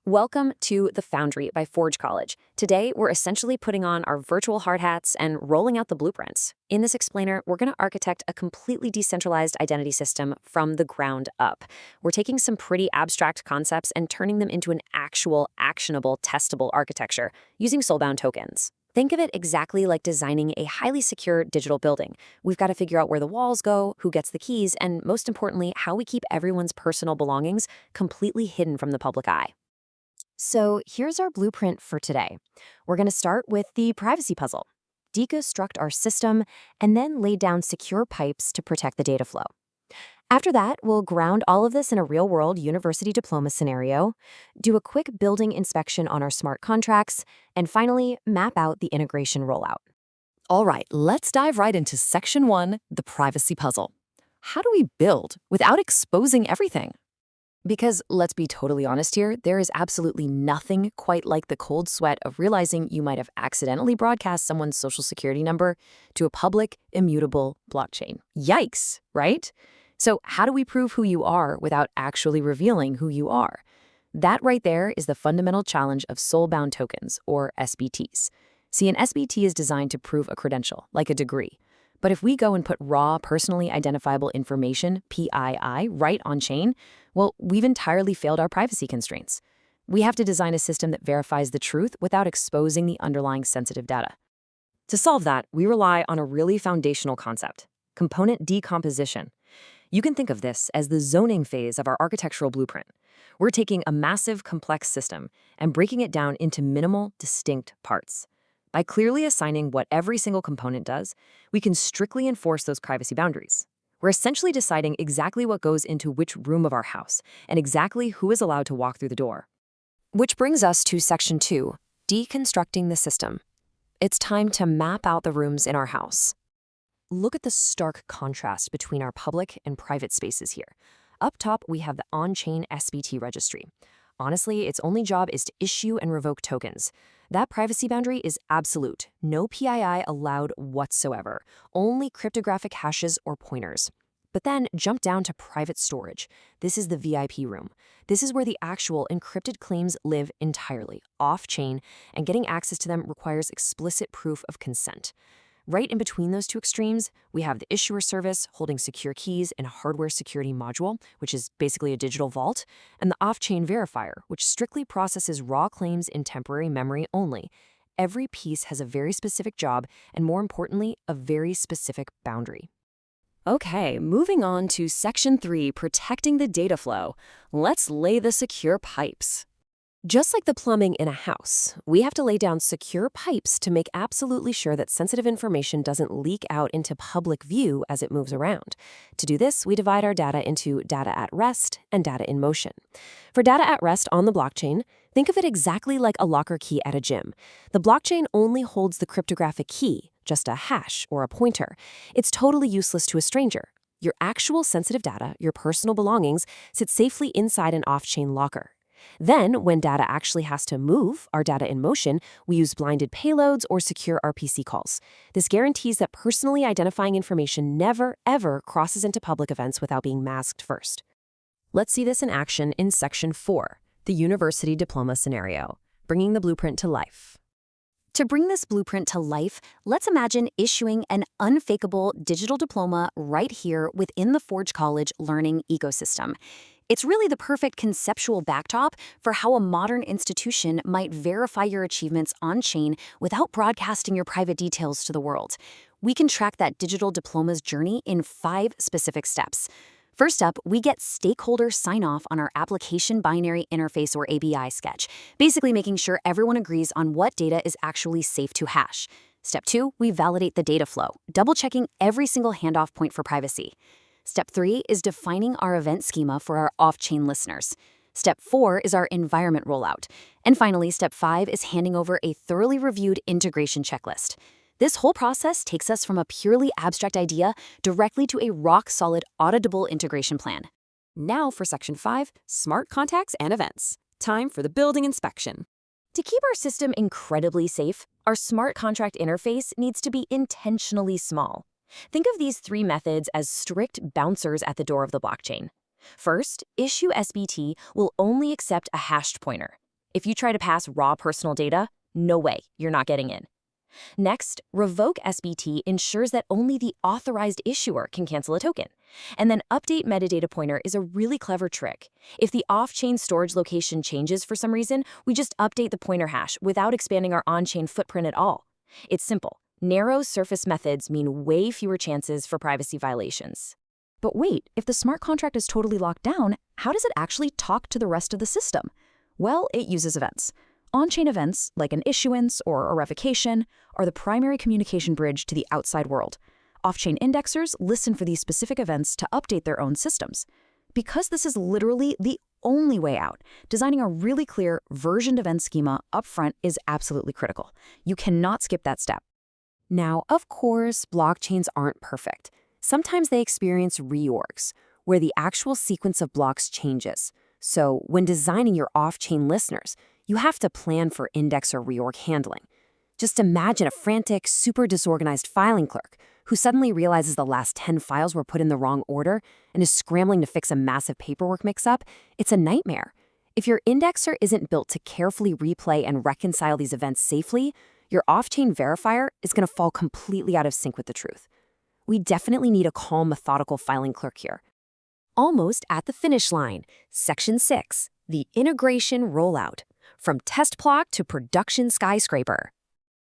Welcome to The Foundry by Forge College. Today, we're essentially putting on our virtual hard hats and rolling out the blueprints. In this explainer, we're going to architect a completely decentralized identity system from the ground up. We're taking some pretty abstract concepts and turning them into an actual, actionable, testable architecture using Soulbound Tokens. Think of it exactly like designing a highly secure digital building. We've got to figure out where the walls go, who gets the keys, and most importantly, how we keep everyone's personal belongings completely hidden from the public eye. So here's our blueprint for today. We're going to start with the privacy puzzle, deconstruct our system, and then lay down secure pipes to protect the data flow. After that, we'll ground all of this in a real-world university diploma scenario, do a quick building inspection on our smart contracts, and finally, map out the integration rollout. All right, let's dive right into Section 1, the privacy puzzle. How do we build without exposing everything? Because let's be totally honest here, there is absolutely nothing quite like the cold sweat of realizing you might have accidentally broadcast someone's social security number to a public, immutable blockchain. Yikes, right? So how do we prove who you are without actually revealing who you are? That right there is the fundamental challenge of Soulbound Tokens, or SBTs. See, an SBT is designed to prove a credential, like a degree. But if we go and put raw, personally identifiable information, PII, right on chain, well, we've entirely failed our privacy constraints. We have to design a system that verifies the truth without exposing the underlying sensitive data. To solve that, we rely on a really foundational concept, component decomposition. You can think of this as the zoning phase of our architectural blueprint. We're taking a massive, complex system and breaking it down into minimal, distinct parts. By clearly assigning what every single component does, we can strictly enforce those privacy boundaries. We're essentially deciding exactly what goes into which room of our house and exactly who is allowed to walk through the door. Which brings us to Section 2, deconstructing the system. It's time to map out the rooms in our house. Look at the stark contrast between our public and private spaces here. Up top, we have the on-chain SBT registry. Honestly, its only job is to issue and revoke tokens. That privacy boundary is absolute. No PII allowed whatsoever, only cryptographic hashes or pointers. But then jump down to private storage. This is the VIP room. This is where the actual encrypted claims live entirely, off-chain, and getting access to them requires explicit proof of consent. Right in between those two extremes, we have the issuer service holding secure keys in a hardware security module, which is basically a digital vault, and the off-chain verifier, which strictly processes raw claims in temporary memory only. Every piece has a very specific job, and more importantly, a very specific boundary. Okay, moving on to Section 3, protecting the data flow. Let's lay the secure pipes. Just like the plumbing in a house, we have to lay down secure pipes to make absolutely sure that sensitive information doesn't leak out into public view as it moves around. To do this, we divide our data into data at rest and data in motion. For data at rest on the blockchain, think of it exactly like a locker key at a gym. The blockchain only holds the cryptographic key, just a hash or a pointer. It's totally useless to a stranger. Your actual sensitive data, your personal belongings, sit safely inside an off-chain locker. Then, when data actually has to move, our data in motion, we use blinded payloads or secure RPC calls. This guarantees that personally identifying information never, ever crosses into public events without being masked first. Let's see this in action in Section 4, the university diploma scenario, bringing the blueprint to life. To bring this blueprint to life, let's imagine issuing an unfakeable digital diploma right here within the Forge College learning ecosystem. It's really the perfect conceptual backdrop for how a modern institution might verify your achievements on-chain without broadcasting your private details to the world. We can track that digital diploma's journey in 5 specific steps. First up, we get stakeholder sign-off on our application binary interface or ABI sketch, basically making sure everyone agrees on what data is actually safe to hash. Step 2, we validate the data flow, double-checking every single handoff point for privacy. Step 3 is defining our event schema for our off-chain listeners. Step 4 is our environment rollout. And finally, Step 5 is handing over a thoroughly reviewed integration checklist. This whole process takes us from a purely abstract idea directly to a rock-solid, auditable integration plan. Now for Section 5, smart contacts and events. Time for the building inspection. To keep our system incredibly safe, our smart contract interface needs to be intentionally small. Think of these 3 methods as strict bouncers at the door of the blockchain. First, issue SBT will only accept a hashed pointer. If you try to pass raw personal data, no way, you're not getting in. Next, revoke SBT ensures that only the authorized issuer can cancel a token. And then update metadata pointer is a really clever trick. If the off-chain storage location changes for some reason, we just update the pointer hash without expanding our on-chain footprint at all. It's simple. Narrow surface methods mean way fewer chances for privacy violations. But wait, if the smart contract is totally locked down, how does it actually talk to the rest of the system? Well, it uses events. On-chain events, like an issuance or a revocation, are the primary communication bridge to the outside world. Off-chain indexers listen for these specific events to update their own systems. Because this is literally the only way out, designing a really clear versioned event schema upfront is absolutely critical. You cannot skip that step. Now, of course, blockchains aren't perfect. Sometimes they experience reorgs, where the actual sequence of blocks changes. So when designing your off-chain listeners, you have to plan for index or reorg handling. Just imagine a frantic, super disorganized filing clerk who suddenly realizes the last 10 files were put in the wrong order and is scrambling to fix a massive paperwork mix-up. It's a nightmare. If your indexer isn't built to carefully replay and reconcile these events safely, your off-chain verifier is going to fall completely out of sync with the truth. We definitely need a calm, methodical filing clerk here. Almost at the finish line, Section 6, the integration rollout. From test plot to production skyscraper.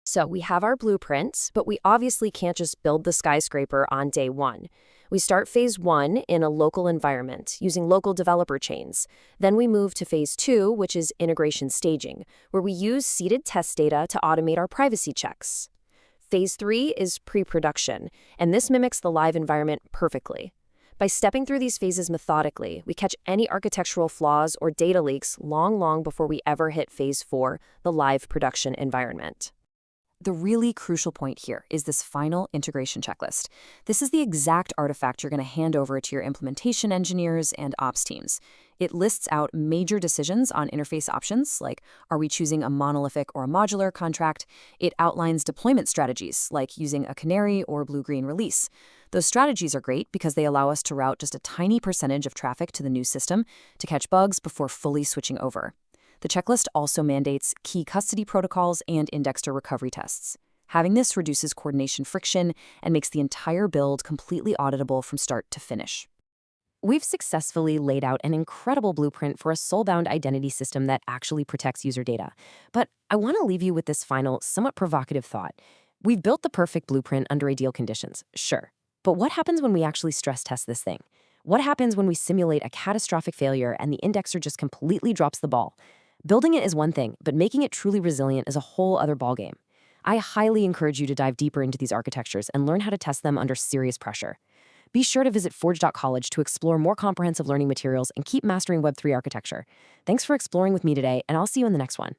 So we have our blueprints, but we obviously can't just build the skyscraper on day one. We start phase 1 in a local environment using local developer chains. Then we move to phase 2, which is integration staging, where we use seeded test data to automate our privacy checks. Phase 3 is pre-production, and this mimics the live environment perfectly. By stepping through these phases methodically, we catch any architectural flaws or data leaks long before we ever hit phase 4, the live production environment. The really crucial point here is this final integration checklist. This is the exact artifact you're going to hand over to your implementation engineers and ops teams. It lists out major decisions on interface options, like are we choosing a monolithic or a modular contract? It outlines deployment strategies, like using a canary or blue-green release. Those strategies are great because they allow us to route just a tiny percentage of traffic to the new system to catch bugs before fully switching over. The checklist also mandates key custody protocols and indexer recovery tests. Having this reduces coordination friction and makes the entire build completely auditable from start to finish. We've successfully laid out an incredible blueprint for a soulbound identity system that actually protects user data. But I want to leave you with this final, somewhat provocative thought. We've built the perfect blueprint under ideal conditions, sure. But what happens when we actually stress test this thing? What happens when we simulate a catastrophic failure and the indexer just completely drops the ball? Building it is one thing, but making it truly resilient is a whole other ballgame. I highly encourage you to dive deeper into these architectures and learn how to test them under serious pressure. Be sure to visit forge.college to explore more comprehensive learning materials and keep mastering Web3 architecture. Thanks for exploring with me today, and I'll see you in the next one.